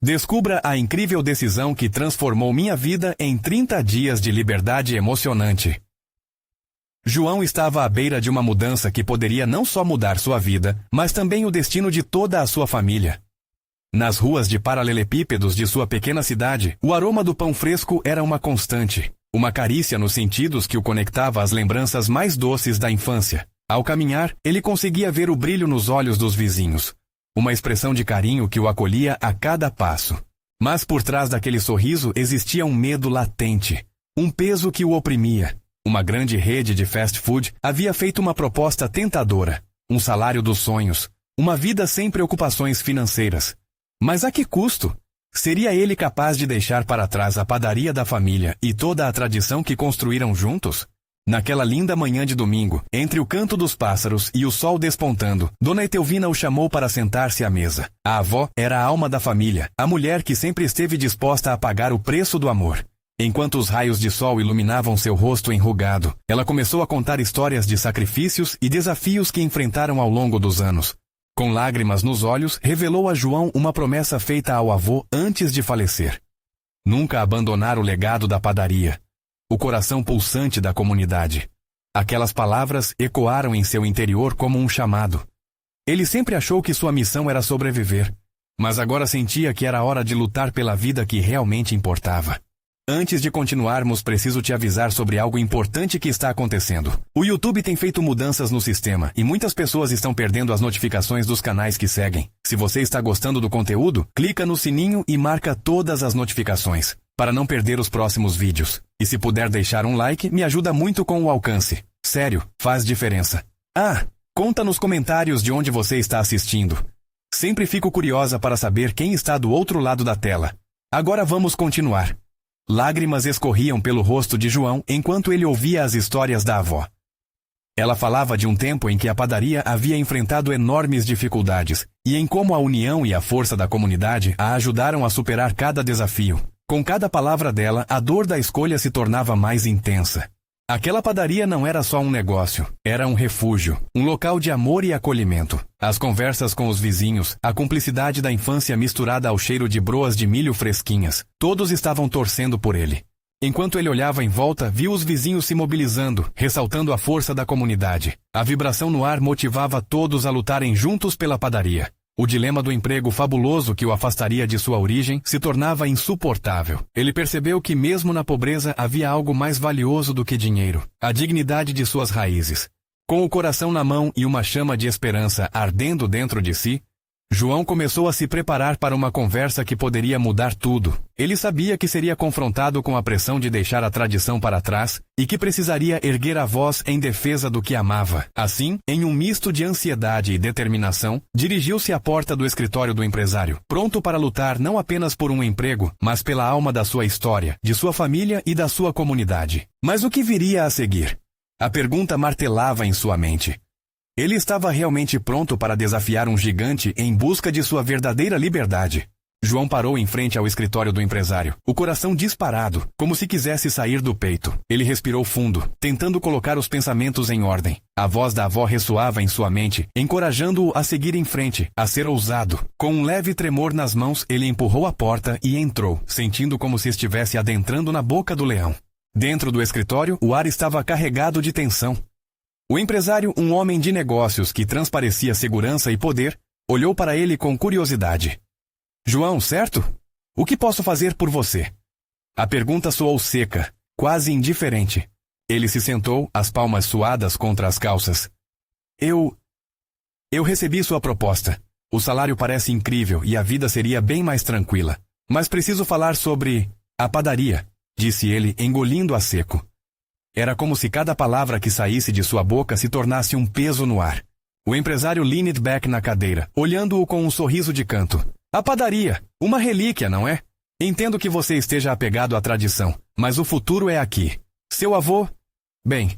Descubra a incrível decisão que transformou minha vida em 30 dias de liberdade emocionante. João estava à beira de uma mudança que poderia não só mudar sua vida, mas também o destino de toda a sua família. Nas ruas de paralelepípedos de sua pequena cidade, o aroma do pão fresco era uma constante, uma carícia nos sentidos que o conectava às lembranças mais doces da infância. Ao caminhar, ele conseguia ver o brilho nos olhos dos vizinhos, uma expressão de carinho que o acolhia a cada passo. Mas por trás daquele sorriso existia um medo latente, um peso que o oprimia. Uma grande rede de fast food havia feito uma proposta tentadora, um salário dos sonhos, uma vida sem preocupações financeiras. Mas a que custo? Seria ele capaz de deixar para trás a padaria da família e toda a tradição que construíram juntos? Naquela linda manhã de domingo, entre o canto dos pássaros e o sol despontando, Dona Etelvina o chamou para sentar-se à mesa. A avó era a alma da família, a mulher que sempre esteve disposta a pagar o preço do amor. Enquanto os raios de sol iluminavam seu rosto enrugado, ela começou a contar histórias de sacrifícios e desafios que enfrentaram ao longo dos anos. Com lágrimas nos olhos, revelou a João uma promessa feita ao avô antes de falecer. Nunca abandonar o legado da padaria, o coração pulsante da comunidade. Aquelas palavras ecoaram em seu interior como um chamado. Ele sempre achou que sua missão era sobreviver, mas agora sentia que era hora de lutar pela vida que realmente importava. Antes de continuarmos, preciso te avisar sobre algo importante que está acontecendo. O YouTube tem feito mudanças no sistema e muitas pessoas estão perdendo as notificações dos canais que seguem. Se você está gostando do conteúdo, clica no sininho e marca todas as notificações, para não perder os próximos vídeos. E se puder deixar um like, me ajuda muito com o alcance. Sério, faz diferença. Conta nos comentários de onde você está assistindo. Sempre fico curiosa para saber quem está do outro lado da tela. Agora vamos continuar. Lágrimas escorriam pelo rosto de João enquanto ele ouvia as histórias da avó. Ela falava de um tempo em que a padaria havia enfrentado enormes dificuldades, e em como a união e a força da comunidade a ajudaram a superar cada desafio. Com cada palavra dela, a dor da escolha se tornava mais intensa. Aquela padaria não era só um negócio, era um refúgio, um local de amor e acolhimento. As conversas com os vizinhos, a cumplicidade da infância misturada ao cheiro de broas de milho fresquinhas, todos estavam torcendo por ele. Enquanto ele olhava em volta, viu os vizinhos se mobilizando, ressaltando a força da comunidade. A vibração no ar motivava todos a lutarem juntos pela padaria. O dilema do emprego fabuloso que o afastaria de sua origem se tornava insuportável. Ele percebeu que mesmo na pobreza havia algo mais valioso do que dinheiro, a dignidade de suas raízes. Com o coração na mão e uma chama de esperança ardendo dentro de si, João começou a se preparar para uma conversa que poderia mudar tudo. Ele sabia que seria confrontado com a pressão de deixar a tradição para trás e que precisaria erguer a voz em defesa do que amava. Assim, em um misto de ansiedade e determinação, dirigiu-se à porta do escritório do empresário, pronto para lutar não apenas por um emprego, mas pela alma da sua história, de sua família e da sua comunidade. Mas o que viria a seguir? A pergunta martelava em sua mente. Ele estava realmente pronto para desafiar um gigante em busca de sua verdadeira liberdade. João parou em frente ao escritório do empresário, o coração disparado, como se quisesse sair do peito. Ele respirou fundo, tentando colocar os pensamentos em ordem. A voz da avó ressoava em sua mente, encorajando-o a seguir em frente, a ser ousado. Com um leve tremor nas mãos, ele empurrou a porta e entrou, sentindo como se estivesse adentrando na boca do leão. Dentro do escritório, o ar estava carregado de tensão. O empresário, um homem de negócios que transparecia segurança e poder, olhou para ele com curiosidade. João, certo? O que posso fazer por você? A pergunta soou seca, quase indiferente. Ele se sentou, as palmas suadas contra as calças. Eu recebi sua proposta. O salário parece incrível e a vida seria bem mais tranquila. Mas preciso falar sobre a padaria, disse ele, engolindo a seco. Era como se cada palavra que saísse de sua boca se tornasse um peso no ar. O empresário leaned back na cadeira, olhando-o com um sorriso de canto. A padaria, uma relíquia, não é? Entendo que você esteja apegado à tradição, mas o futuro é aqui. Seu avô? Bem,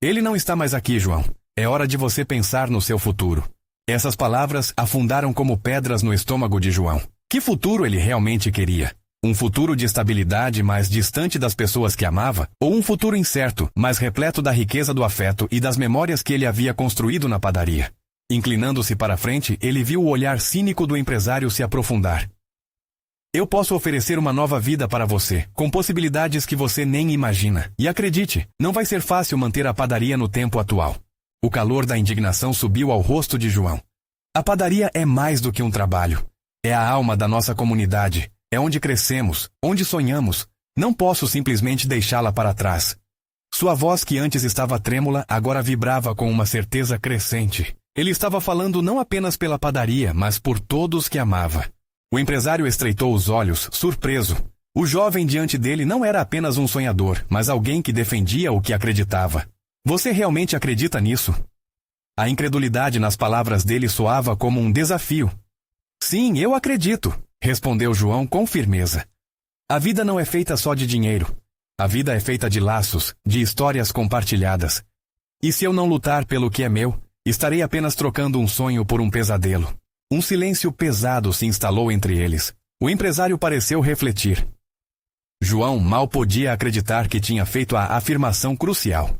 ele não está mais aqui, João. É hora de você pensar no seu futuro. Essas palavras afundaram como pedras no estômago de João. Que futuro ele realmente queria? Um futuro de estabilidade mais distante das pessoas que amava? Ou um futuro incerto, mas repleto da riqueza do afeto e das memórias que ele havia construído na padaria? Inclinando-se para frente, ele viu o olhar cínico do empresário se aprofundar. Eu posso oferecer uma nova vida para você, com possibilidades que você nem imagina. E acredite, não vai ser fácil manter a padaria no tempo atual. O calor da indignação subiu ao rosto de João. A padaria é mais do que um trabalho. É a alma da nossa comunidade. É onde crescemos, onde sonhamos. Não posso simplesmente deixá-la para trás. Sua voz, que antes estava trêmula, agora vibrava com uma certeza crescente. Ele estava falando não apenas pela padaria, mas por todos que amava. O empresário estreitou os olhos, surpreso. O jovem diante dele não era apenas um sonhador, mas alguém que defendia o que acreditava. Você realmente acredita nisso? A incredulidade nas palavras dele soava como um desafio. Sim, eu acredito, respondeu João com firmeza. A vida não é feita só de dinheiro. A vida é feita de laços, de histórias compartilhadas. E se eu não lutar pelo que é meu, estarei apenas trocando um sonho por um pesadelo. Um silêncio pesado se instalou entre eles. O empresário pareceu refletir. João mal podia acreditar que tinha feito a afirmação crucial.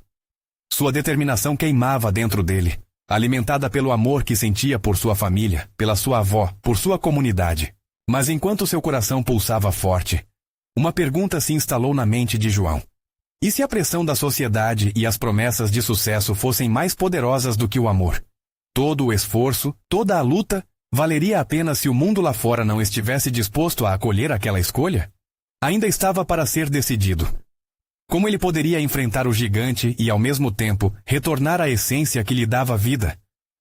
Sua determinação queimava dentro dele, alimentada pelo amor que sentia por sua família, pela sua avó, por sua comunidade. Mas enquanto seu coração pulsava forte, uma pergunta se instalou na mente de João. E se a pressão da sociedade e as promessas de sucesso fossem mais poderosas do que o amor? Todo o esforço, toda a luta, valeria a pena se o mundo lá fora não estivesse disposto a acolher aquela escolha? Ainda estava para ser decidido. Como ele poderia enfrentar o gigante e, ao mesmo tempo, retornar à essência que lhe dava vida?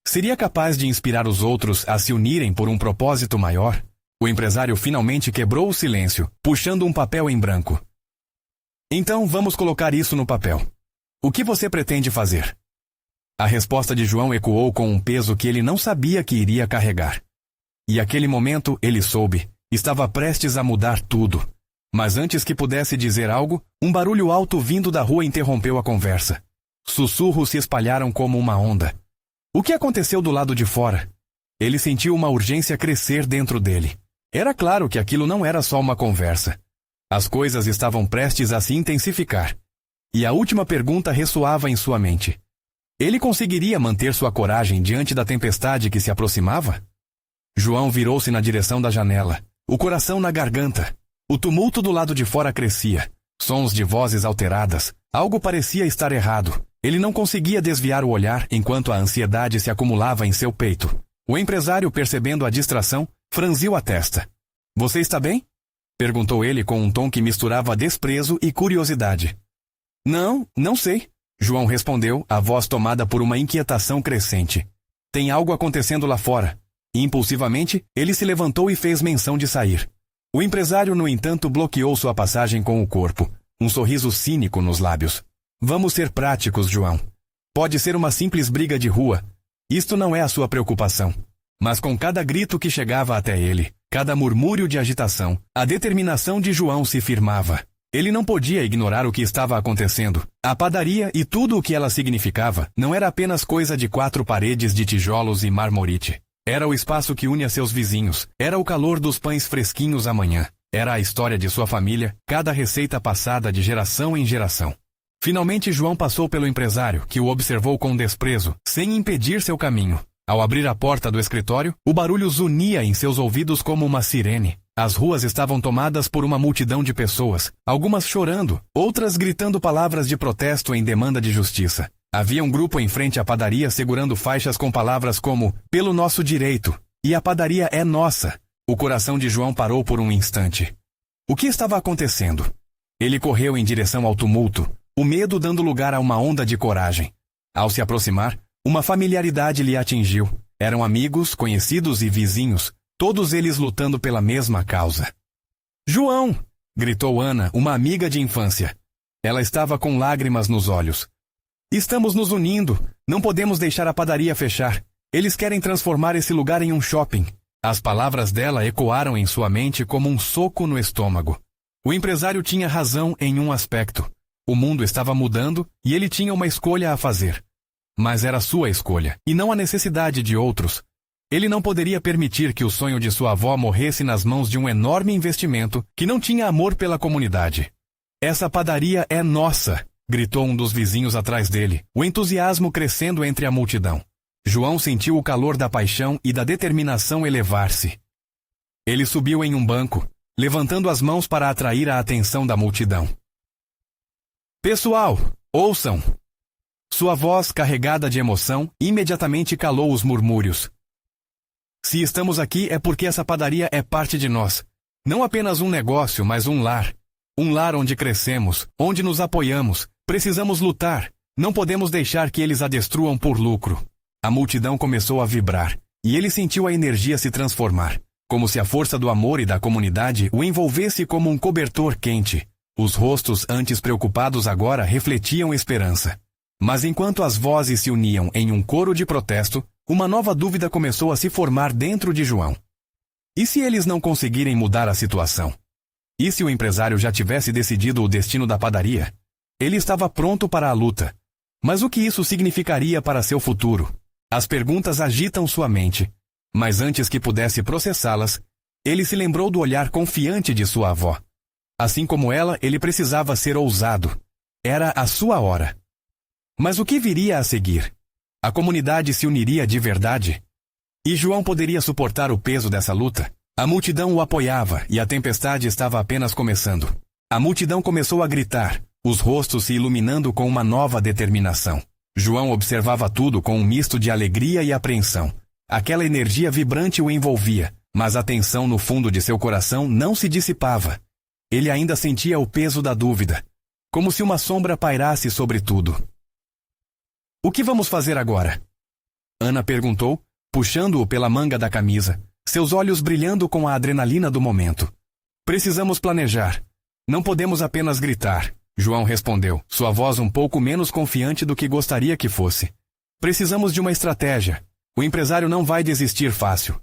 Seria capaz de inspirar os outros a se unirem por um propósito maior? O empresário finalmente quebrou o silêncio, puxando um papel em branco. Então, vamos colocar isso no papel. O que você pretende fazer? A resposta de João ecoou com um peso que ele não sabia que iria carregar. E aquele momento, ele soube, estava prestes a mudar tudo. Mas antes que pudesse dizer algo, um barulho alto vindo da rua interrompeu a conversa. Sussurros se espalharam como uma onda. O que aconteceu do lado de fora? Ele sentiu uma urgência crescer dentro dele. Era claro que aquilo não era só uma conversa. As coisas estavam prestes a se intensificar. E a última pergunta ressoava em sua mente. Ele conseguiria manter sua coragem diante da tempestade que se aproximava? João virou-se na direção da janela, o coração na garganta. O tumulto do lado de fora crescia. Sons de vozes alteradas. Algo parecia estar errado. Ele não conseguia desviar o olhar enquanto a ansiedade se acumulava em seu peito. O empresário, percebendo a distração, franziu a testa. Você está bem? Perguntou ele com um tom que misturava desprezo e curiosidade. Não sei. João respondeu, a voz tomada por uma inquietação crescente. Tem algo acontecendo lá fora. Impulsivamente, ele se levantou e fez menção de sair. O empresário, no entanto, bloqueou sua passagem com o corpo, um sorriso cínico nos lábios. Vamos ser práticos, João. Pode ser uma simples briga de rua. Isto não é a sua preocupação. Mas com cada grito que chegava até ele, cada murmúrio de agitação, a determinação de João se firmava. Ele não podia ignorar o que estava acontecendo. A padaria e tudo o que ela significava não era apenas coisa de 4 paredes de tijolos e marmorite. Era o espaço que une a seus vizinhos. Era o calor dos pães fresquinhos à manhã. Era a história de sua família, cada receita passada de geração em geração. Finalmente João passou pelo empresário, que o observou com desprezo, sem impedir seu caminho. Ao abrir a porta do escritório, o barulho zunia em seus ouvidos como uma sirene. As ruas estavam tomadas por uma multidão de pessoas, algumas chorando, outras gritando palavras de protesto em demanda de justiça. Havia um grupo em frente à padaria segurando faixas com palavras como "pelo nosso direito" e "a padaria é nossa". O coração de João parou por um instante. O que estava acontecendo? Ele correu em direção ao tumulto, o medo dando lugar a uma onda de coragem. Ao se aproximar, uma familiaridade lhe atingiu. Eram amigos, conhecidos e vizinhos, todos eles lutando pela mesma causa. "João!" gritou Ana, uma amiga de infância. Ela estava com lágrimas nos olhos. "Estamos nos unindo. Não podemos deixar a padaria fechar. Eles querem transformar esse lugar em um shopping." As palavras dela ecoaram em sua mente como um soco no estômago. O empresário tinha razão em um aspecto. O mundo estava mudando e ele tinha uma escolha a fazer. Mas era sua escolha, e não a necessidade de outros. Ele não poderia permitir que o sonho de sua avó morresse nas mãos de um enorme investimento que não tinha amor pela comunidade. "Essa padaria é nossa!" gritou um dos vizinhos atrás dele, o entusiasmo crescendo entre a multidão. João sentiu o calor da paixão e da determinação elevar-se. Ele subiu em um banco, levantando as mãos para atrair a atenção da multidão. Pessoal, ouçam! Sua voz, carregada de emoção, imediatamente calou os murmúrios. Se estamos aqui é porque essa padaria é parte de nós. Não apenas um negócio, mas um lar. Um lar onde crescemos, onde nos apoiamos. Precisamos lutar. Não podemos deixar que eles a destruam por lucro. A multidão começou a vibrar, e ele sentiu a energia se transformar, como se a força do amor e da comunidade o envolvesse como um cobertor quente. Os rostos antes preocupados agora refletiam esperança. Mas enquanto as vozes se uniam em um coro de protesto, uma nova dúvida começou a se formar dentro de João. E se eles não conseguirem mudar a situação? E se o empresário já tivesse decidido o destino da padaria? Ele estava pronto para a luta. Mas o que isso significaria para seu futuro? As perguntas agitam sua mente. Mas antes que pudesse processá-las, ele se lembrou do olhar confiante de sua avó. Assim como ela, ele precisava ser ousado. Era a sua hora. Mas o que viria a seguir? A comunidade se uniria de verdade? E João poderia suportar o peso dessa luta? A multidão o apoiava e a tempestade estava apenas começando. A multidão começou a gritar, os rostos se iluminando com uma nova determinação. João observava tudo com um misto de alegria e apreensão. Aquela energia vibrante o envolvia, mas a tensão no fundo de seu coração não se dissipava. Ele ainda sentia o peso da dúvida, como se uma sombra pairasse sobre tudo. O que vamos fazer agora? Ana perguntou, puxando-o pela manga da camisa, seus olhos brilhando com a adrenalina do momento. Precisamos planejar. Não podemos apenas gritar, João respondeu, sua voz um pouco menos confiante do que gostaria que fosse. Precisamos de uma estratégia. O empresário não vai desistir fácil.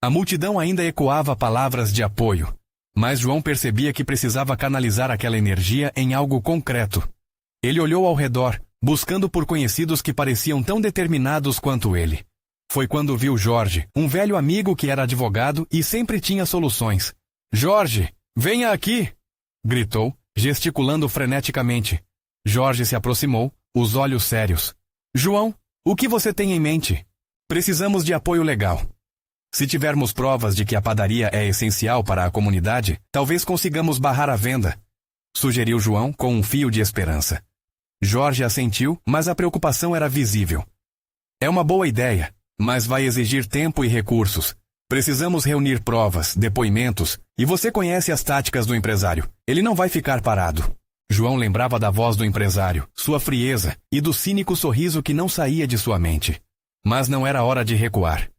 A multidão ainda ecoava palavras de apoio, mas João percebia que precisava canalizar aquela energia em algo concreto. Ele olhou ao redor, buscando por conhecidos que pareciam tão determinados quanto ele. Foi quando viu Jorge, um velho amigo que era advogado e sempre tinha soluções. Jorge, venha aqui! Gritou, gesticulando freneticamente. Jorge se aproximou, os olhos sérios. João, o que você tem em mente? Precisamos de apoio legal. Se tivermos provas de que a padaria é essencial para a comunidade, talvez consigamos barrar a venda, sugeriu João com um fio de esperança. Jorge assentiu, mas a preocupação era visível. É uma boa ideia, mas vai exigir tempo e recursos. Precisamos reunir provas, depoimentos, e você conhece as táticas do empresário. Ele não vai ficar parado. João lembrava da voz do empresário, sua frieza, e do cínico sorriso que não saía de sua mente. Mas não era hora de recuar.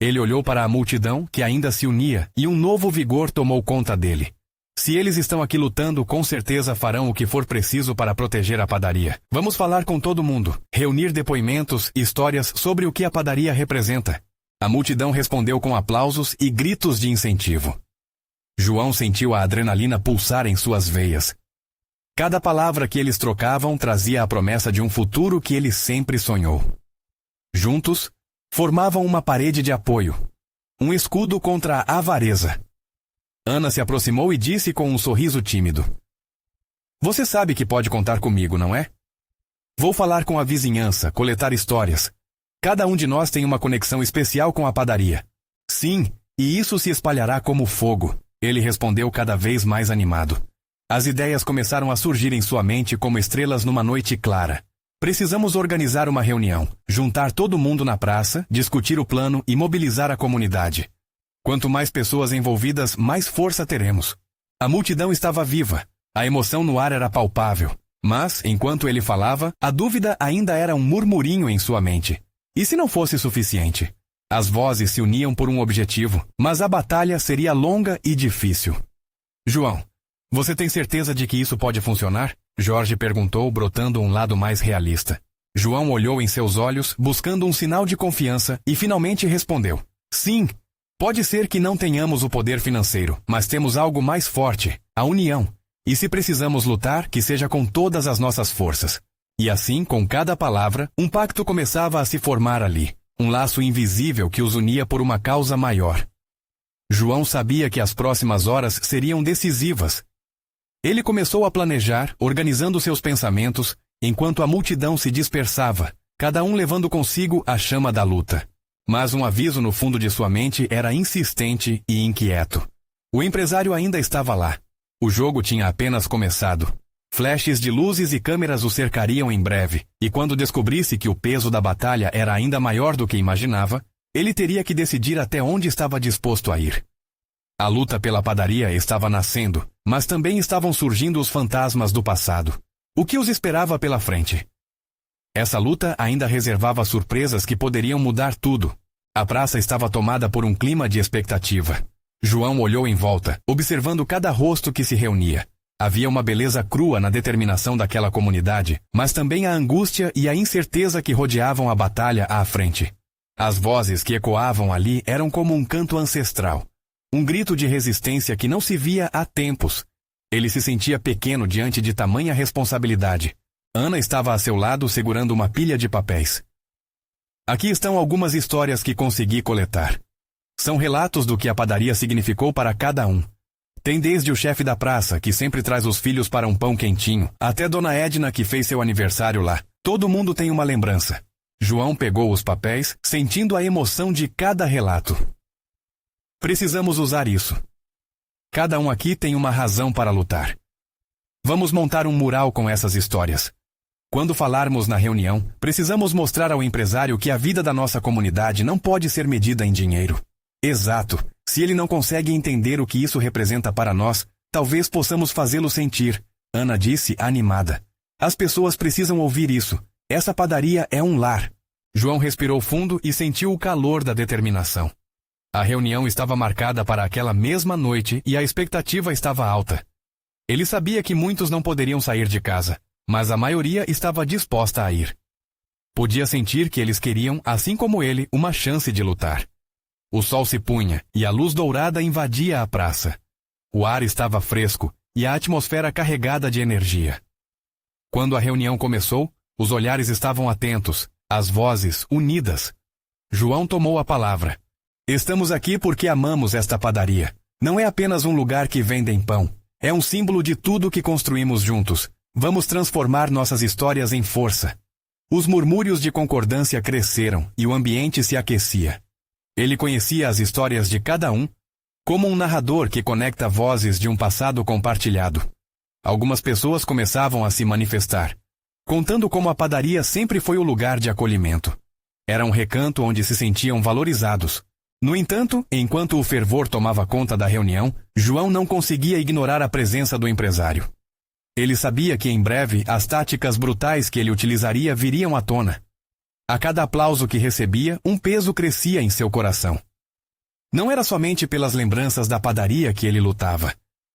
Ele olhou para a multidão, que ainda se unia, e um novo vigor tomou conta dele. Se eles estão aqui lutando, com certeza farão o que for preciso para proteger a padaria. Vamos falar com todo mundo, reunir depoimentos, histórias sobre o que a padaria representa. A multidão respondeu com aplausos e gritos de incentivo. João sentiu a adrenalina pulsar em suas veias. Cada palavra que eles trocavam trazia a promessa de um futuro que ele sempre sonhou. Juntos, formavam uma parede de apoio, um escudo contra a avareza. Ana se aproximou e disse com um sorriso tímido. Você sabe que pode contar comigo, não é? Vou falar com a vizinhança, coletar histórias. Cada um de nós tem uma conexão especial com a padaria. Sim, e isso se espalhará como fogo, ele respondeu cada vez mais animado. As ideias começaram a surgir em sua mente como estrelas numa noite clara. Precisamos organizar uma reunião, juntar todo mundo na praça, discutir o plano e mobilizar a comunidade. Quanto mais pessoas envolvidas, mais força teremos. A multidão estava viva, a emoção no ar era palpável. Mas, enquanto ele falava, a dúvida ainda era um murmurinho em sua mente. E se não fosse suficiente? As vozes se uniam por um objetivo, mas a batalha seria longa e difícil. João, você tem certeza de que isso pode funcionar? Jorge perguntou, brotando um lado mais realista. João olhou em seus olhos, buscando um sinal de confiança, e finalmente respondeu. Sim, pode ser que não tenhamos o poder financeiro, mas temos algo mais forte, a união. E se precisamos lutar, que seja com todas as nossas forças. E assim, com cada palavra, um pacto começava a se formar ali, um laço invisível que os unia por uma causa maior. João sabia que as próximas horas seriam decisivas. Ele começou a planejar, organizando seus pensamentos, enquanto a multidão se dispersava, cada um levando consigo a chama da luta. Mas um aviso no fundo de sua mente era insistente e inquieto. O empresário ainda estava lá. O jogo tinha apenas começado. Flashes de luzes e câmeras o cercariam em breve, e quando descobrisse que o peso da batalha era ainda maior do que imaginava, ele teria que decidir até onde estava disposto a ir. A luta pela padaria estava nascendo, mas também estavam surgindo os fantasmas do passado. O que os esperava pela frente? Essa luta ainda reservava surpresas que poderiam mudar tudo. A praça estava tomada por um clima de expectativa. João olhou em volta, observando cada rosto que se reunia. Havia uma beleza crua na determinação daquela comunidade, mas também a angústia e a incerteza que rodeavam a batalha à frente. As vozes que ecoavam ali eram como um canto ancestral. Um grito de resistência que não se via há tempos. Ele se sentia pequeno diante de tamanha responsabilidade. Ana estava a seu lado segurando uma pilha de papéis. Aqui estão algumas histórias que consegui coletar. São relatos do que a padaria significou para cada um. Tem desde o chefe da praça, que sempre traz os filhos para um pão quentinho, até Dona Edna, que fez seu aniversário lá. Todo mundo tem uma lembrança. João pegou os papéis, sentindo a emoção de cada relato. Precisamos usar isso. Cada um aqui tem uma razão para lutar. Vamos montar um mural com essas histórias. Quando falarmos na reunião, precisamos mostrar ao empresário que a vida da nossa comunidade não pode ser medida em dinheiro. Exato. Se ele não consegue entender o que isso representa para nós, talvez possamos fazê-lo sentir, Ana disse animada. As pessoas precisam ouvir isso. Essa padaria é um lar. João respirou fundo e sentiu o calor da determinação. A reunião estava marcada para aquela mesma noite e a expectativa estava alta. Ele sabia que muitos não poderiam sair de casa, mas a maioria estava disposta a ir. Podia sentir que eles queriam, assim como ele, uma chance de lutar. O sol se punha e a luz dourada invadia a praça. O ar estava fresco e a atmosfera carregada de energia. Quando a reunião começou, os olhares estavam atentos, as vozes unidas. João tomou a palavra. Estamos aqui porque amamos esta padaria. Não é apenas um lugar que vendem pão. É um símbolo de tudo que construímos juntos. Vamos transformar nossas histórias em força. Os murmúrios de concordância cresceram e o ambiente se aquecia. Ele conhecia as histórias de cada um, como um narrador que conecta vozes de um passado compartilhado. Algumas pessoas começavam a se manifestar, contando como a padaria sempre foi o lugar de acolhimento. Era um recanto onde se sentiam valorizados. No entanto, enquanto o fervor tomava conta da reunião, João não conseguia ignorar a presença do empresário. Ele sabia que em breve as táticas brutais que ele utilizaria viriam à tona. A cada aplauso que recebia, um peso crescia em seu coração. Não era somente pelas lembranças da padaria que ele lutava.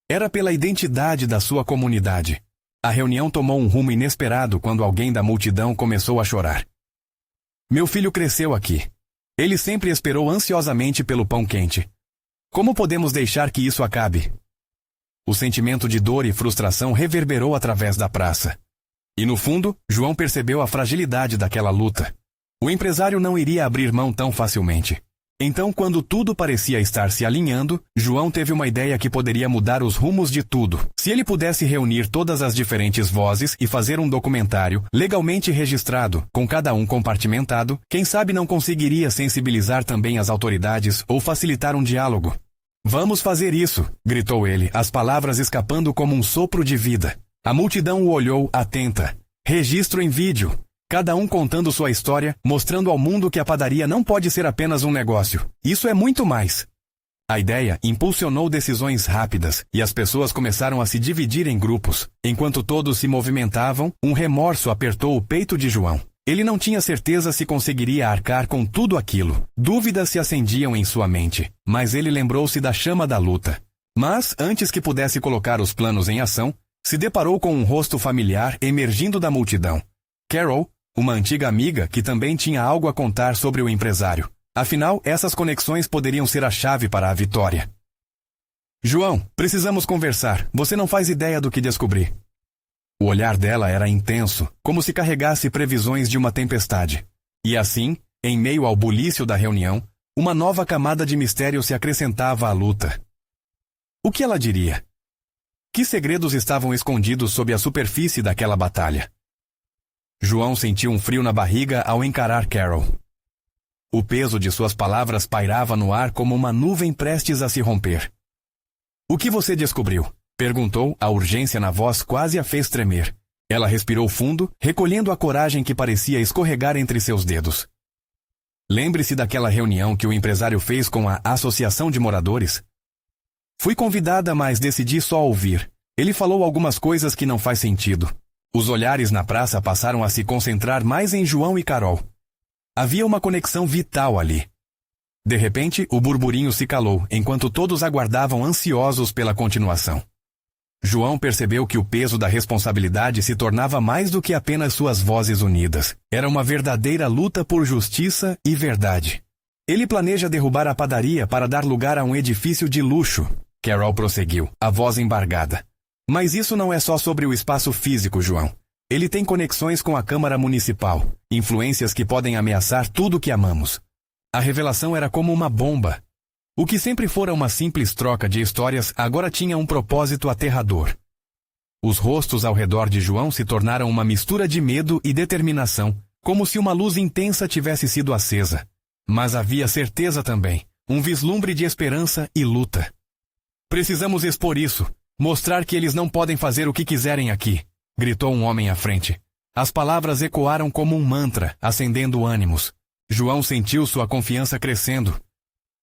Era pela identidade da sua comunidade. A reunião tomou um rumo inesperado quando alguém da multidão começou a chorar. Meu filho cresceu aqui. Ele sempre esperou ansiosamente pelo pão quente. Como podemos deixar que isso acabe? O sentimento de dor e frustração reverberou através da praça. E no fundo, João percebeu a fragilidade daquela luta. O empresário não iria abrir mão tão facilmente. Então, quando tudo parecia estar se alinhando, João teve uma ideia que poderia mudar os rumos de tudo. Se ele pudesse reunir todas as diferentes vozes e fazer um documentário legalmente registrado, com cada um compartimentado, quem sabe não conseguiria sensibilizar também as autoridades ou facilitar um diálogo. Vamos fazer isso, gritou ele, as palavras escapando como um sopro de vida. A multidão o olhou atenta. Registro em vídeo. Cada um contando sua história, mostrando ao mundo que a padaria não pode ser apenas um negócio. Isso é muito mais. A ideia impulsionou decisões rápidas e as pessoas começaram a se dividir em grupos. Enquanto todos se movimentavam, um remorso apertou o peito de João. Ele não tinha certeza se conseguiria arcar com tudo aquilo. Dúvidas se acendiam em sua mente, mas ele lembrou-se da chama da luta. Mas, antes que pudesse colocar os planos em ação, se deparou com um rosto familiar emergindo da multidão. Carol, uma antiga amiga que também tinha algo a contar sobre o empresário. Afinal, essas conexões poderiam ser a chave para a vitória. João, precisamos conversar. Você não faz ideia do que descobri. O olhar dela era intenso, como se carregasse previsões de uma tempestade. E assim, em meio ao bulício da reunião, uma nova camada de mistério se acrescentava à luta. O que ela diria? Que segredos estavam escondidos sob a superfície daquela batalha? João sentiu um frio na barriga ao encarar Carol. O peso de suas palavras pairava no ar como uma nuvem prestes a se romper. O que você descobriu? Perguntou, a urgência na voz quase a fez tremer. Ela respirou fundo, recolhendo a coragem que parecia escorregar entre seus dedos. Lembre-se daquela reunião que o empresário fez com a Associação de Moradores? Fui convidada, mas decidi só ouvir. Ele falou algumas coisas que não faz sentido. Os olhares na praça passaram a se concentrar mais em João e Carol. Havia uma conexão vital ali. De repente, o burburinho se calou, enquanto todos aguardavam ansiosos pela continuação. João percebeu que o peso da responsabilidade se tornava mais do que apenas suas vozes unidas. Era uma verdadeira luta por justiça e verdade. Ele planeja derrubar a padaria para dar lugar a um edifício de luxo, Carol prosseguiu, a voz embargada. Mas isso não é só sobre o espaço físico, João. Ele tem conexões com a Câmara Municipal, influências que podem ameaçar tudo o que amamos. A revelação era como uma bomba. O que sempre fora uma simples troca de histórias agora tinha um propósito aterrador. Os rostos ao redor de João se tornaram uma mistura de medo e determinação, como se uma luz intensa tivesse sido acesa. Mas havia certeza também, um vislumbre de esperança e luta. Precisamos expor isso, mostrar que eles não podem fazer o que quiserem aqui, gritou um homem à frente. As palavras ecoaram como um mantra, acendendo ânimos. João sentiu sua confiança crescendo.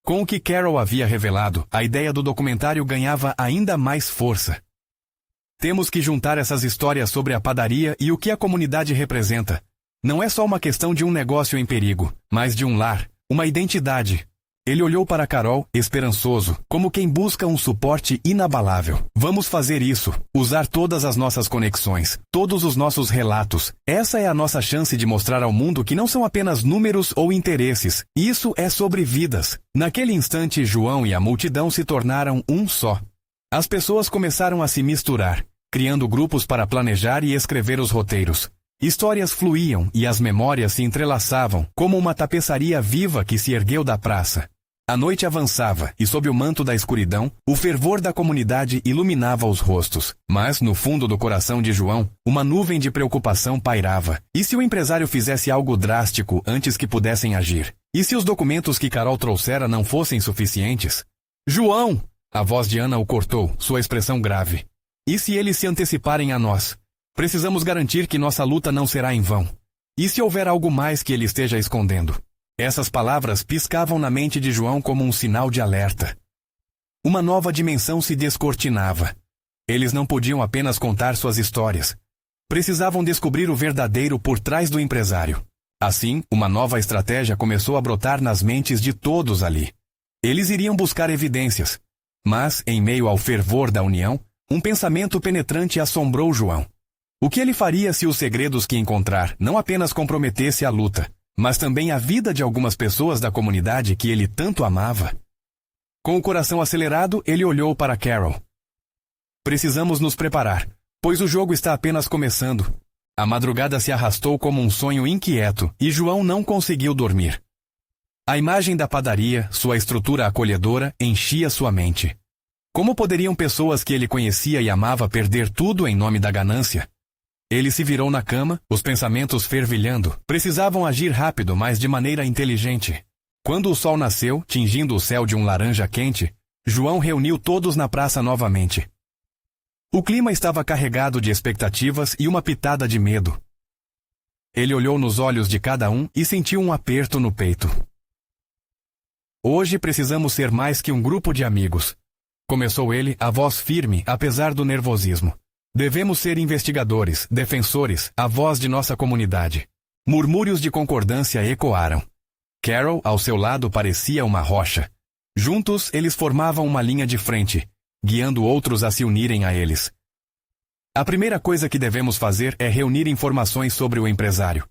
Com o que Carol havia revelado, a ideia do documentário ganhava ainda mais força. Temos que juntar essas histórias sobre a padaria e o que a comunidade representa. Não é só uma questão de um negócio em perigo, mas de um lar, uma identidade. Ele olhou para Carol, esperançoso, como quem busca um suporte inabalável. Vamos fazer isso, usar todas as nossas conexões, todos os nossos relatos. Essa é a nossa chance de mostrar ao mundo que não são apenas números ou interesses. Isso é sobre vidas. Naquele instante, João e a multidão se tornaram um só. As pessoas começaram a se misturar, criando grupos para planejar e escrever os roteiros. Histórias fluíam e as memórias se entrelaçavam, como uma tapeçaria viva que se ergueu da praça. A noite avançava, e sob o manto da escuridão, o fervor da comunidade iluminava os rostos. Mas, no fundo do coração de João, uma nuvem de preocupação pairava. E se o empresário fizesse algo drástico antes que pudessem agir? E se os documentos que Carol trouxera não fossem suficientes? João! A voz de Ana o cortou, sua expressão grave. E se eles se anteciparem a nós? Precisamos garantir que nossa luta não será em vão. E se houver algo mais que ele esteja escondendo? Essas palavras piscavam na mente de João como um sinal de alerta. Uma nova dimensão se descortinava. Eles não podiam apenas contar suas histórias. Precisavam descobrir o verdadeiro por trás do empresário. Assim, uma nova estratégia começou a brotar nas mentes de todos ali. Eles iriam buscar evidências. Mas, em meio ao fervor da união, um pensamento penetrante assombrou João. O que ele faria se os segredos que encontrar não apenas comprometesse a luta, mas também a vida de algumas pessoas da comunidade que ele tanto amava? Com o coração acelerado, ele olhou para Carol. Precisamos nos preparar, pois o jogo está apenas começando. A madrugada se arrastou como um sonho inquieto e João não conseguiu dormir. A imagem da padaria, sua estrutura acolhedora, enchia sua mente. Como poderiam pessoas que ele conhecia e amava perder tudo em nome da ganância? Ele se virou na cama, os pensamentos fervilhando. Precisavam agir rápido, mas de maneira inteligente. Quando o sol nasceu, tingindo o céu de um laranja quente, João reuniu todos na praça novamente. O clima estava carregado de expectativas e uma pitada de medo. Ele olhou nos olhos de cada um e sentiu um aperto no peito. Hoje precisamos ser mais que um grupo de amigos. Começou ele, a voz firme, apesar do nervosismo. Devemos ser investigadores, defensores, a voz de nossa comunidade. Murmúrios de concordância ecoaram. Carol, ao seu lado, parecia uma rocha. Juntos, eles formavam uma linha de frente, guiando outros a se unirem a eles. A primeira coisa que devemos fazer é reunir informações sobre o empresário.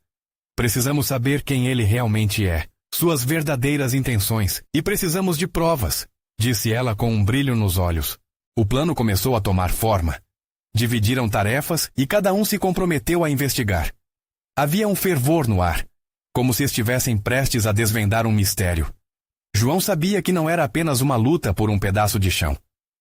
Precisamos saber quem ele realmente é, suas verdadeiras intenções, e precisamos de provas, disse ela com um brilho nos olhos. O plano começou a tomar forma. Dividiram tarefas e cada um se comprometeu a investigar. Havia um fervor no ar, como se estivessem prestes a desvendar um mistério. João sabia que não era apenas uma luta por um pedaço de chão.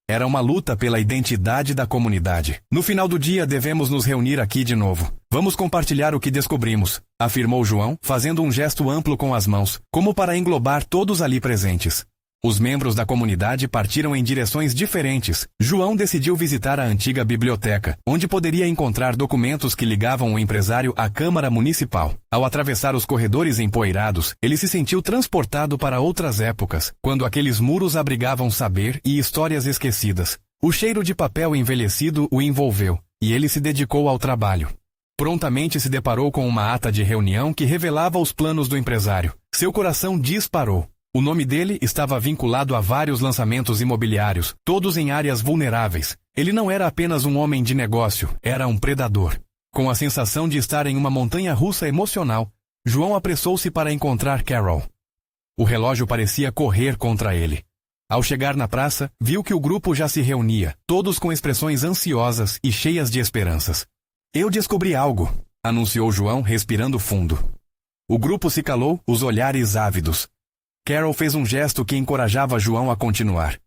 Era uma luta pela identidade da comunidade. No final do dia devemos nos reunir aqui de novo. Vamos compartilhar o que descobrimos, afirmou João, fazendo um gesto amplo com as mãos, como para englobar todos ali presentes. Os membros da comunidade partiram em direções diferentes. João decidiu visitar a antiga biblioteca, onde poderia encontrar documentos que ligavam o empresário à Câmara Municipal. Ao atravessar os corredores empoeirados, ele se sentiu transportado para outras épocas, quando aqueles muros abrigavam saber e histórias esquecidas. O cheiro de papel envelhecido o envolveu, e ele se dedicou ao trabalho. Prontamente se deparou com uma ata de reunião que revelava os planos do empresário. Seu coração disparou. O nome dele estava vinculado a vários lançamentos imobiliários, todos em áreas vulneráveis. Ele não era apenas um homem de negócio, era um predador. Com a sensação de estar em uma montanha-russa emocional, João apressou-se para encontrar Carol. O relógio parecia correr contra ele. Ao chegar na praça, viu que o grupo já se reunia, todos com expressões ansiosas e cheias de esperanças. Eu descobri algo, anunciou João, respirando fundo. O grupo se calou, os olhares ávidos. Carol fez um gesto que encorajava João a continuar.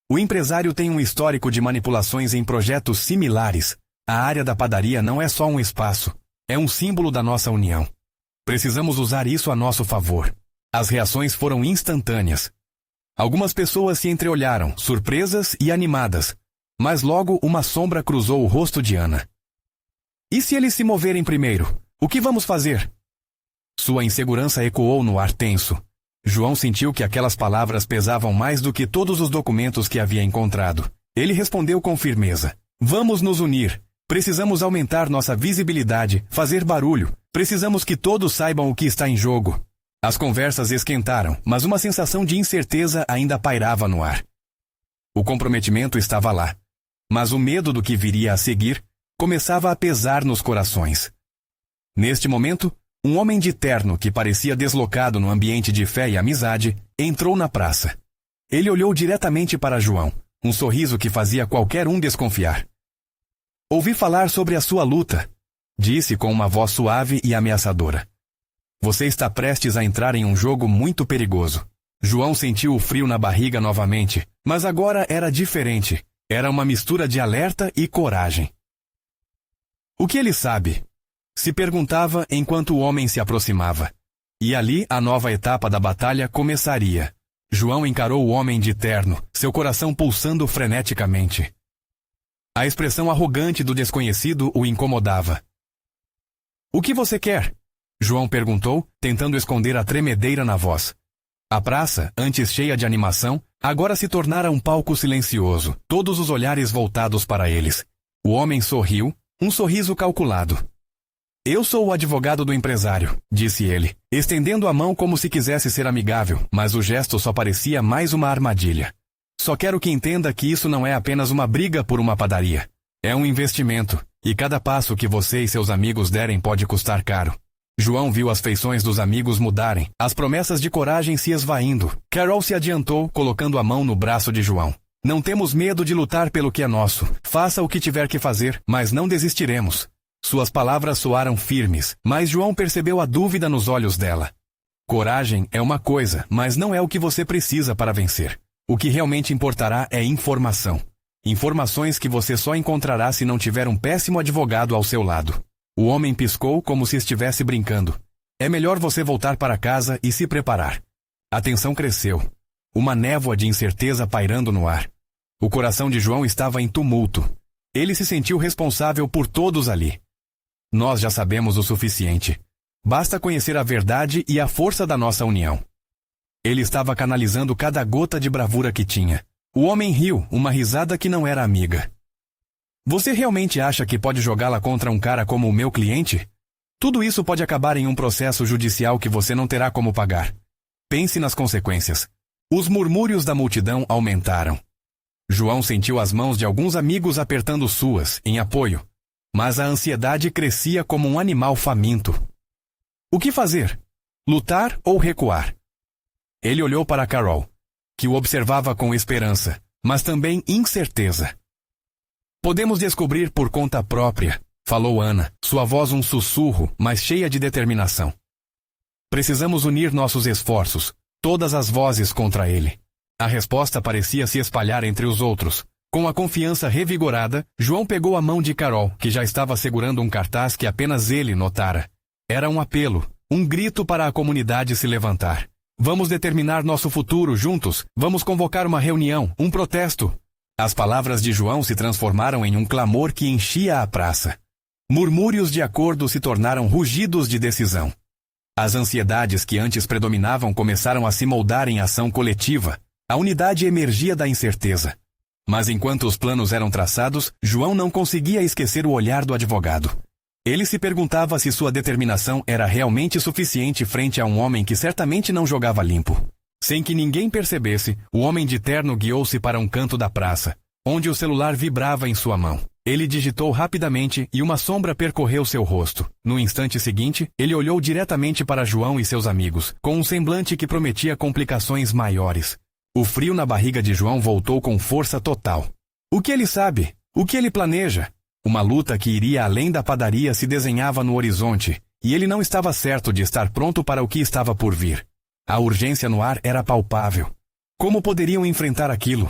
O empresário tem um histórico de manipulações em projetos similares. A área da padaria não é só um espaço, é um símbolo da nossa união. Precisamos usar isso a nosso favor. As reações foram instantâneas. Algumas pessoas se entreolharam, surpresas e animadas, mas logo uma sombra cruzou o rosto de Ana. E se eles se moverem primeiro? O que vamos fazer? Sua insegurança ecoou no ar tenso. João sentiu que aquelas palavras pesavam mais do que todos os documentos que havia encontrado. Ele respondeu com firmeza. Vamos nos unir. Precisamos aumentar nossa visibilidade, fazer barulho. Precisamos que todos saibam o que está em jogo. As conversas esquentaram, mas uma sensação de incerteza ainda pairava no ar. O comprometimento estava lá, mas o medo do que viria a seguir começava a pesar nos corações. Neste momento, um homem de terno que parecia deslocado no ambiente de fé e amizade entrou na praça. Ele olhou diretamente para João, um sorriso que fazia qualquer um desconfiar. Ouvi falar sobre a sua luta, disse com uma voz suave e ameaçadora. Você está prestes a entrar em um jogo muito perigoso. João sentiu o frio na barriga novamente, mas agora era diferente. Era uma mistura de alerta e coragem. O que ele sabe? Se perguntava enquanto o homem se aproximava. E ali a nova etapa da batalha começaria. João encarou o homem de terno, seu coração pulsando freneticamente. A expressão arrogante do desconhecido o incomodava. O que você quer? João perguntou, tentando esconder a tremedeira na voz. A praça, antes cheia de animação, agora se tornara um palco silencioso, todos os olhares voltados para eles. O homem sorriu, um sorriso calculado. Eu sou o advogado do empresário, disse ele, estendendo a mão como se quisesse ser amigável, mas o gesto só parecia mais uma armadilha. Só quero que entenda que isso não é apenas uma briga por uma padaria. É um investimento, e cada passo que você e seus amigos derem pode custar caro. João viu as feições dos amigos mudarem, as promessas de coragem se esvaindo. Carol se adiantou, colocando a mão no braço de João. Não temos medo de lutar pelo que é nosso. Faça o que tiver que fazer, mas não desistiremos. Suas palavras soaram firmes, mas João percebeu a dúvida nos olhos dela. Coragem é uma coisa, mas não é o que você precisa para vencer. O que realmente importará é informação. Informações que você só encontrará se não tiver um péssimo advogado ao seu lado. O homem piscou como se estivesse brincando. É melhor você voltar para casa e se preparar. A tensão cresceu. Uma névoa de incerteza pairando no ar. O coração de João estava em tumulto. Ele se sentiu responsável por todos ali. Nós já sabemos o suficiente. Basta conhecer a verdade e a força da nossa união. Ele estava canalizando cada gota de bravura que tinha. O homem riu, uma risada que não era amiga. Você realmente acha que pode jogá-la contra um cara como o meu cliente? Tudo isso pode acabar em um processo judicial que você não terá como pagar. Pense nas consequências. Os murmúrios da multidão aumentaram. João sentiu as mãos de alguns amigos apertando suas, em apoio. Mas a ansiedade crescia como um animal faminto. O que fazer? Lutar ou recuar? Ele olhou para Carol, que o observava com esperança, mas também incerteza. Podemos descobrir por conta própria, falou Ana, sua voz um sussurro, mas cheia de determinação. Precisamos unir nossos esforços, todas as vozes contra ele. A resposta parecia se espalhar entre os outros. Com a confiança revigorada, João pegou a mão de Carol, que já estava segurando um cartaz que apenas ele notara. Era um apelo, um grito para a comunidade se levantar. Vamos determinar nosso futuro juntos. Vamos convocar uma reunião, um protesto. As palavras de João se transformaram em um clamor que enchia a praça. Murmúrios de acordo se tornaram rugidos de decisão. As ansiedades que antes predominavam começaram a se moldar em ação coletiva. A unidade emergia da incerteza. Mas enquanto os planos eram traçados, João não conseguia esquecer o olhar do advogado. Ele se perguntava se sua determinação era realmente suficiente frente a um homem que certamente não jogava limpo. Sem que ninguém percebesse, o homem de terno guiou-se para um canto da praça, onde o celular vibrava em sua mão. Ele digitou rapidamente e uma sombra percorreu seu rosto. No instante seguinte, ele olhou diretamente para João e seus amigos, com um semblante que prometia complicações maiores. O frio na barriga de João voltou com força total. O que ele sabe? O que ele planeja? Uma luta que iria além da padaria se desenhava no horizonte, e ele não estava certo de estar pronto para o que estava por vir. A urgência no ar era palpável. Como poderiam enfrentar aquilo?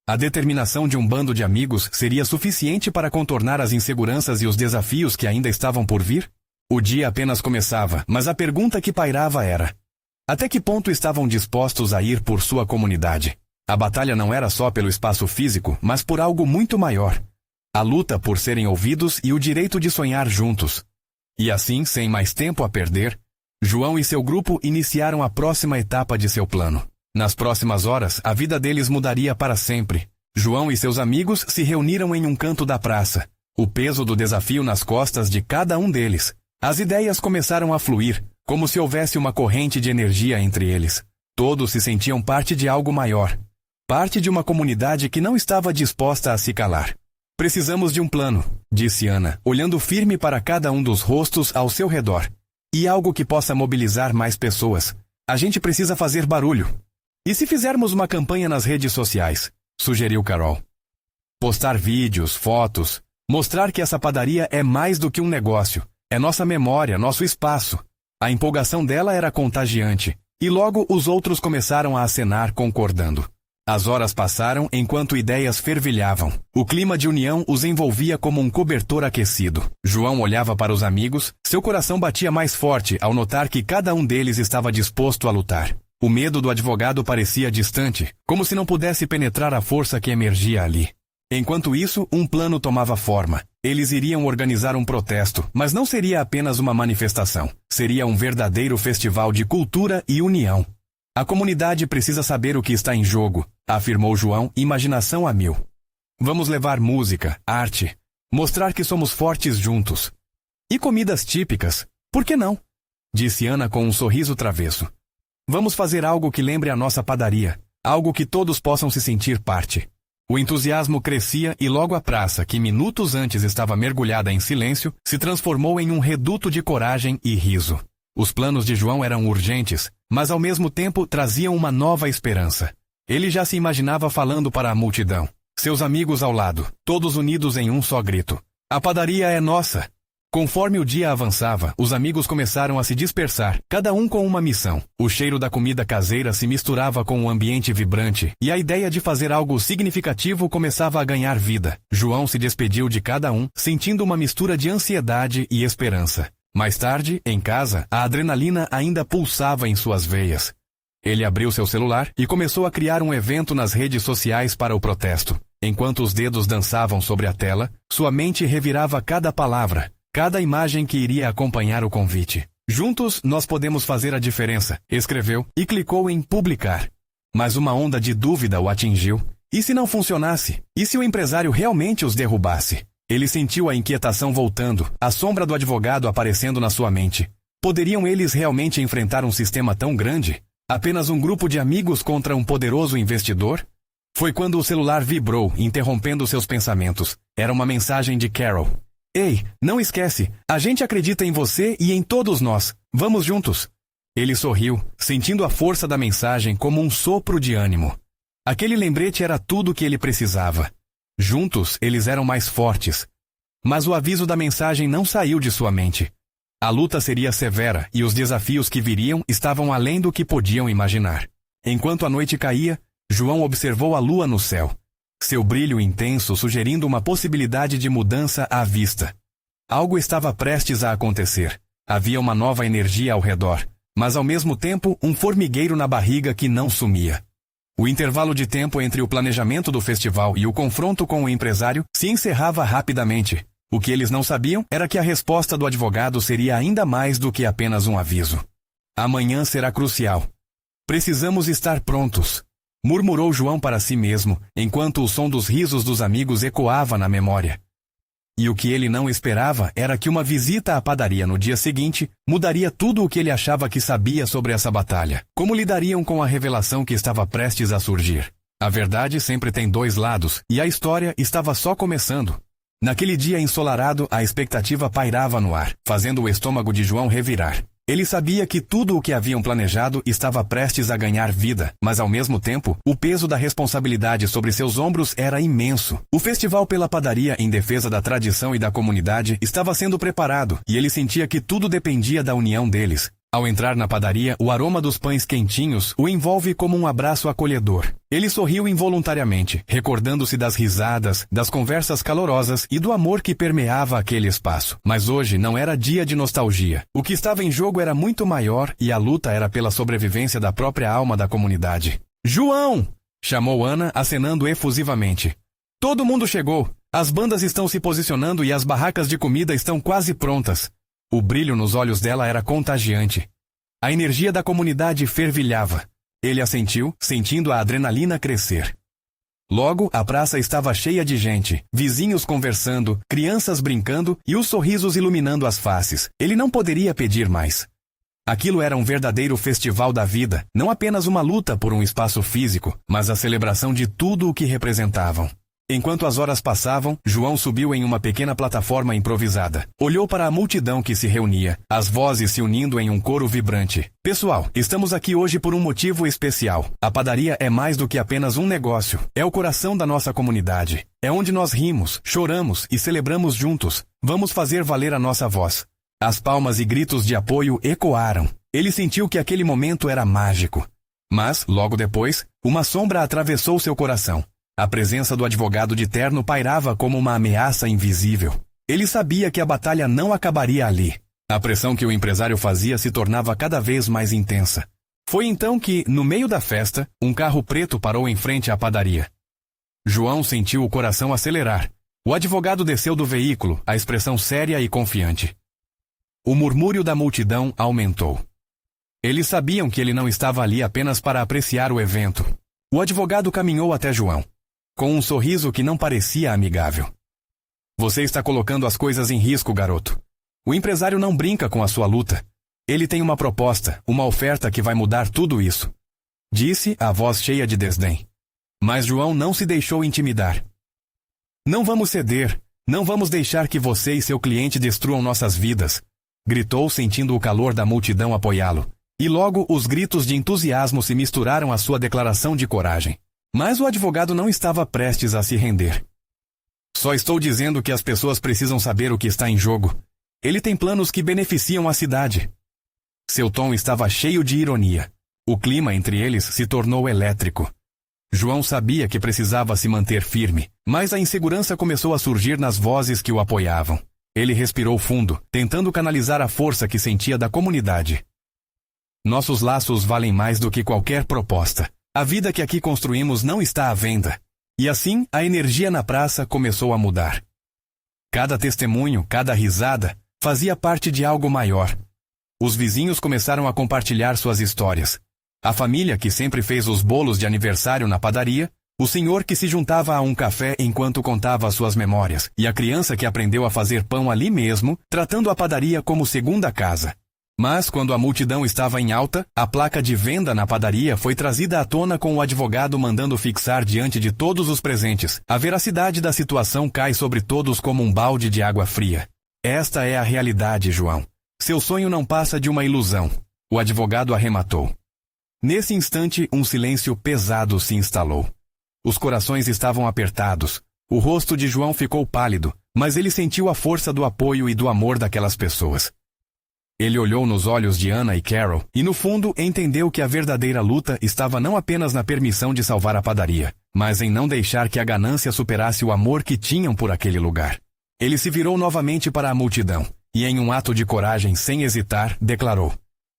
A determinação de um bando de amigos seria suficiente para contornar as inseguranças e os desafios que ainda estavam por vir? O dia apenas começava, mas a pergunta que pairava era: até que ponto estavam dispostos a ir por sua comunidade? A batalha não era só pelo espaço físico, mas por algo muito maior. A luta por serem ouvidos e o direito de sonhar juntos. E assim, sem mais tempo a perder, João e seu grupo iniciaram a próxima etapa de seu plano. Nas próximas horas, a vida deles mudaria para sempre. João e seus amigos se reuniram em um canto da praça. O peso do desafio nas costas de cada um deles. As ideias começaram a fluir, como se houvesse uma corrente de energia entre eles. Todos se sentiam parte de algo maior. Parte de uma comunidade que não estava disposta a se calar. Precisamos de um plano, disse Ana, olhando firme para cada um dos rostos ao seu redor. E algo que possa mobilizar mais pessoas. A gente precisa fazer barulho. E se fizermos uma campanha nas redes sociais? Sugeriu Carol. Postar vídeos, fotos, mostrar que essa padaria é mais do que um negócio. É nossa memória, nosso espaço. A empolgação dela era contagiante, e logo os outros começaram a acenar concordando. As horas passaram enquanto ideias fervilhavam. O clima de união os envolvia como um cobertor aquecido. João olhava para os amigos, seu coração batia mais forte ao notar que cada um deles estava disposto a lutar. O medo do advogado parecia distante, como se não pudesse penetrar a força que emergia ali. Enquanto isso, um plano tomava forma. Eles iriam organizar um protesto, mas não seria apenas uma manifestação. Seria um verdadeiro festival de cultura e união. A comunidade precisa saber o que está em jogo, afirmou João, imaginação a mil. Vamos levar música, arte, mostrar que somos fortes juntos. E comidas típicas, por que não? Disse Ana com um sorriso travesso. Vamos fazer algo que lembre a nossa padaria, algo que todos possam se sentir parte. O entusiasmo crescia e logo a praça, que minutos antes estava mergulhada em silêncio, se transformou em um reduto de coragem e riso. Os planos de João eram urgentes, mas ao mesmo tempo traziam uma nova esperança. Ele já se imaginava falando para a multidão. Seus amigos ao lado, todos unidos em um só grito. A padaria é nossa! Conforme o dia avançava, os amigos começaram a se dispersar, cada um com uma missão. O cheiro da comida caseira se misturava com o ambiente vibrante, e a ideia de fazer algo significativo começava a ganhar vida. João se despediu de cada um, sentindo uma mistura de ansiedade e esperança. Mais tarde, em casa, a adrenalina ainda pulsava em suas veias. Ele abriu seu celular e começou a criar um evento nas redes sociais para o protesto. Enquanto os dedos dançavam sobre a tela, sua mente revirava cada palavra, cada imagem que iria acompanhar o convite. Juntos, nós podemos fazer a diferença, escreveu e clicou em publicar. Mas uma onda de dúvida o atingiu. E se não funcionasse? E se o empresário realmente os derrubasse? Ele sentiu a inquietação voltando, a sombra do advogado aparecendo na sua mente. Poderiam eles realmente enfrentar um sistema tão grande? Apenas um grupo de amigos contra um poderoso investidor? Foi quando o celular vibrou, interrompendo seus pensamentos. Era uma mensagem de Carol. Ei, não esquece, a gente acredita em você e em todos nós. Vamos juntos. Ele sorriu, sentindo a força da mensagem como um sopro de ânimo. Aquele lembrete era tudo o que ele precisava. Juntos, eles eram mais fortes. Mas o aviso da mensagem não saiu de sua mente. A luta seria severa e os desafios que viriam estavam além do que podiam imaginar. Enquanto a noite caía, João observou a lua no céu. Seu brilho intenso sugerindo uma possibilidade de mudança à vista. Algo estava prestes a acontecer. Havia uma nova energia ao redor. mas ao mesmo tempo um formigueiro na barriga que não sumia. O intervalo de tempo entre o planejamento do festival e o confronto com o empresário se encerrava rapidamente. O que eles não sabiam era que a resposta do advogado seria ainda mais do que apenas um aviso. Amanhã será crucial. Precisamos estar prontos, murmurou João para si mesmo, enquanto o som dos risos dos amigos ecoava na memória. E o que ele não esperava era que uma visita à padaria no dia seguinte mudaria tudo o que ele achava que sabia sobre essa batalha. Como lidariam com a revelação que estava prestes a surgir? A verdade sempre tem dois lados, e a história estava só começando. Naquele dia ensolarado, a expectativa pairava no ar, fazendo o estômago de João revirar. Ele sabia que tudo o que haviam planejado estava prestes a ganhar vida, mas ao mesmo tempo, o peso da responsabilidade sobre seus ombros era imenso. O festival pela padaria em defesa da tradição e da comunidade estava sendo preparado, e ele sentia que tudo dependia da união deles. Ao entrar na padaria, o aroma dos pães quentinhos o envolve como um abraço acolhedor. Ele sorriu involuntariamente, recordando-se das risadas, das conversas calorosas e do amor que permeava aquele espaço. Mas hoje não era dia de nostalgia. O que estava em jogo era muito maior e a luta era pela sobrevivência da própria alma da comunidade. "João!" chamou Ana, acenando efusivamente. "Todo mundo chegou. As bandas estão se posicionando e as barracas de comida estão quase prontas." O brilho nos olhos dela era contagiante. A energia da comunidade fervilhava. Ele a sentiu, sentindo a adrenalina crescer. Logo, a praça estava cheia de gente, vizinhos conversando, crianças brincando e os sorrisos iluminando as faces. Ele não poderia pedir mais. Aquilo era um verdadeiro festival da vida, não apenas uma luta por um espaço físico, mas a celebração de tudo o que representavam. Enquanto as horas passavam, João subiu em uma pequena plataforma improvisada. Olhou para a multidão que se reunia, as vozes se unindo em um coro vibrante. "Pessoal, estamos aqui hoje por um motivo especial. A padaria é mais do que apenas um negócio. É o coração da nossa comunidade. É onde nós rimos, choramos e celebramos juntos. Vamos fazer valer a nossa voz." As palmas e gritos de apoio ecoaram. Ele sentiu que aquele momento era mágico. Mas, logo depois, uma sombra atravessou seu coração. A presença do advogado de terno pairava como uma ameaça invisível. Ele sabia que a batalha não acabaria ali. A pressão que o empresário fazia se tornava cada vez mais intensa. Foi então que, no meio da festa, um carro preto parou em frente à padaria. João sentiu o coração acelerar. O advogado desceu do veículo, a expressão séria e confiante. O murmúrio da multidão aumentou. Eles sabiam que ele não estava ali apenas para apreciar o evento. O advogado caminhou até João, com um sorriso que não parecia amigável. "Você está colocando as coisas em risco, garoto. O empresário não brinca com a sua luta. Ele tem uma proposta, uma oferta que vai mudar tudo isso", disse, a voz cheia de desdém. Mas João não se deixou intimidar. "Não vamos ceder. Não vamos deixar que você e seu cliente destruam nossas vidas", gritou, sentindo o calor da multidão apoiá-lo. E logo os gritos de entusiasmo se misturaram à sua declaração de coragem. Mas o advogado não estava prestes a se render. "Só estou dizendo que as pessoas precisam saber o que está em jogo. Ele tem planos que beneficiam a cidade." Seu tom estava cheio de ironia. O clima entre eles se tornou elétrico. João sabia que precisava se manter firme, mas a insegurança começou a surgir nas vozes que o apoiavam. Ele respirou fundo, tentando canalizar a força que sentia da comunidade. "Nossos laços valem mais do que qualquer proposta. A vida que aqui construímos não está à venda." E assim, a energia na praça começou a mudar. Cada testemunho, cada risada, fazia parte de algo maior. Os vizinhos começaram a compartilhar suas histórias. A família que sempre fez os bolos de aniversário na padaria, o senhor que se juntava a um café enquanto contava suas memórias, e a criança que aprendeu a fazer pão ali mesmo, tratando a padaria como segunda casa. Mas, quando a multidão estava em alta, a placa de venda na padaria foi trazida à tona com o advogado mandando fixar diante de todos os presentes. A veracidade da situação cai sobre todos como um balde de água fria. "Esta é a realidade, João. Seu sonho não passa de uma ilusão", o advogado arrematou. Nesse instante, um silêncio pesado se instalou. Os corações estavam apertados. O rosto de João ficou pálido, mas ele sentiu a força do apoio e do amor daquelas pessoas. Ele olhou nos olhos de Ana e Carol, e no fundo entendeu que a verdadeira luta estava não apenas na permissão de salvar a padaria, mas em não deixar que a ganância superasse o amor que tinham por aquele lugar. Ele se virou novamente para a multidão, e em um ato de coragem sem hesitar, declarou: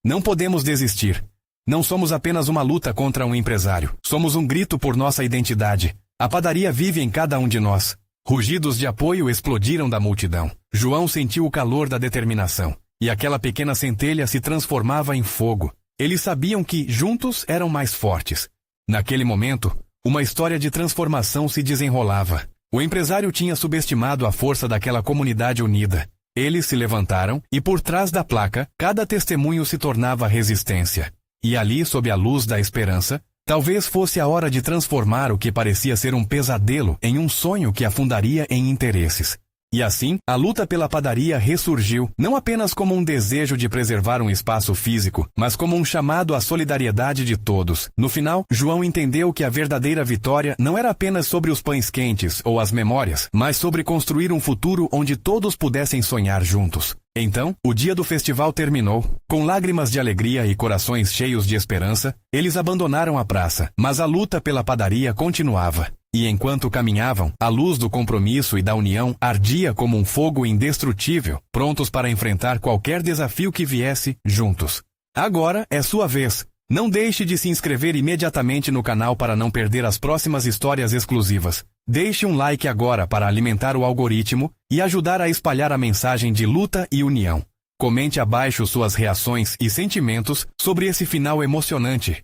Não podemos desistir. Não somos apenas uma luta contra um empresário. Somos um grito por nossa identidade. A padaria vive em cada um de nós. Rugidos de apoio explodiram da multidão. João sentiu o calor da determinação. E aquela pequena centelha se transformava em fogo. Eles sabiam que, juntos, eram mais fortes. Naquele momento, uma história de transformação se desenrolava. O empresário tinha subestimado a força daquela comunidade unida. Eles se levantaram e, por trás da placa, cada testemunho se tornava resistência. E ali, sob a luz da esperança, talvez fosse a hora de transformar o que parecia ser um pesadelo em um sonho que afundaria em interesses. E assim, a luta pela padaria ressurgiu, não apenas como um desejo de preservar um espaço físico, mas como um chamado à solidariedade de todos. No final, João entendeu que a verdadeira vitória não era apenas sobre os pães quentes ou as memórias, mas sobre construir um futuro onde todos pudessem sonhar juntos. Então, o dia do festival terminou. Com lágrimas de alegria e corações cheios de esperança, eles abandonaram a praça, mas a luta pela padaria continuava. E enquanto caminhavam, a luz do compromisso e da união ardia como um fogo indestrutível, prontos para enfrentar qualquer desafio que viesse, juntos. Agora é sua vez. Não deixe de se inscrever imediatamente no canal para não perder as próximas histórias exclusivas. Deixe um like agora para alimentar o algoritmo e ajudar a espalhar a mensagem de luta e união. Comente abaixo suas reações e sentimentos sobre esse final emocionante.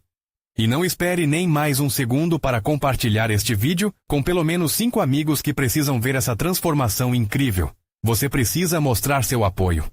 E não espere nem mais um segundo para compartilhar este vídeo com pelo menos 5 amigos que precisam ver essa transformação incrível. Você precisa mostrar seu apoio.